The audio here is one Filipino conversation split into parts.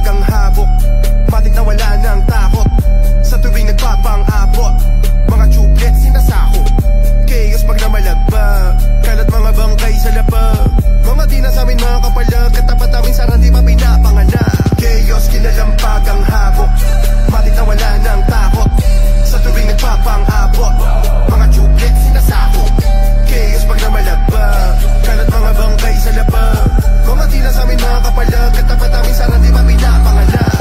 nilampagang habok, matik na wala ng takot. Sa tuwing nagpapang-abot, mga tublet sinasako. Chaos pag namalagba, kalat mga bangkay sa labag. Mga di na samin mga kapalag, katapat namin sana di pa pinapanganak. Chaos kinalampagang habok, matik na wala ng takot. Sa tuwing nagpapang-abot, mga tublet sinasako. Chaos pag namalagba, kalat mga bangkay sa labag. Mga di na samin mga kapalag, katapat namin sana di pa pinapanganak.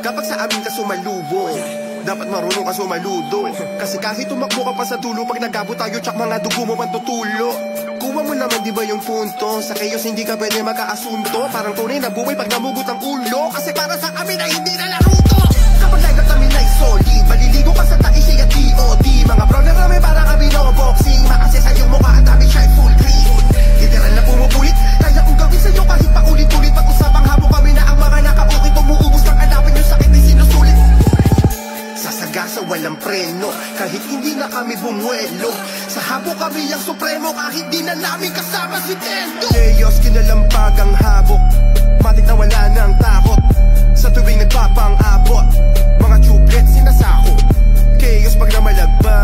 Kapag sa amin ka sumalubong, dapat marunong ka sumaludo. Kasi kahit tumakbo ka pa sa dulo, pag nagabot tayo tsak mga dugo mo mantutulo. Kuha mo naman di ba yung punto, sa chaos hindi ka pwede makaasunto. Parang tunay na buhay pag namugot ang ulo, kasi para sa amin ay hindi na laro to. Kapag lagat namin ay solid, maliligo ka sa taisi at DOD. Mga brother namin parang kami no boxing, makasya sa iyong mukha at namin siya full green. Literal na pumupulit, kaya kung gawin sa iyo kahit paulit-ulit. Pag-usapang habo kami na ang mga nakabukit, umuubos ng hanapin yung sakit ay sinusulit. Sasagasa walang preno, kahit hindi na kami bumuelo. Sa habo kami ang supremo, kahit di na namin kasama si Tendo. Chaos kinalampagang habok, matik na wala ng takot. Sa tuwing nagpapang-abot, mga tublet sinasako. Chaos pag namalagba,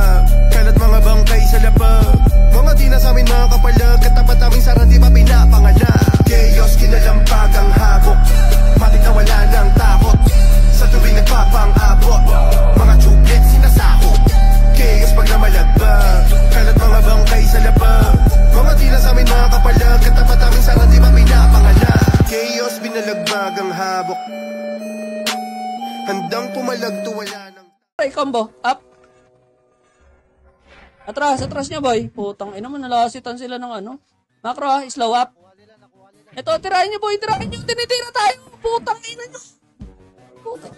kalat mga bangkay sa labag. Mga di na samin mga kapalag, katapat namin sana di pa pinapanganak. Chaos kinalampagang habok, matik na wala ng takot. Sa tuwing nagpapang-abot, mga tublet sinasako. Chaos pag namalagba, kalat mga bangkay sa labag. Mga di na samin mga kapalag, katapat namin sana di pa pinapanganak. Chaos binalagbagang habok, handang pumalagto wala ng... Ay, combo, up. Atras niya boy. Putang ina mo, nalasitan sila ng ano. Macro, slow up. Ito, tirahin niyo boy, tirahin niyo. Tinitira tayo. Putang ina niyo. Putang.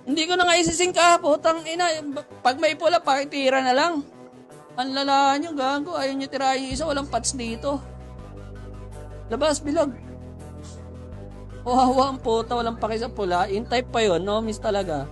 Hindi ko na nga isising ka. Putang ina. Pag may pula, pakitira na lang. Ang lala niyo, gago. Ayaw niyo tirahin yung isa. Walang pats dito. Labas, bilog. Wawa ang puta. Walang paki sa pula. In type pa yun, no? Miss talaga.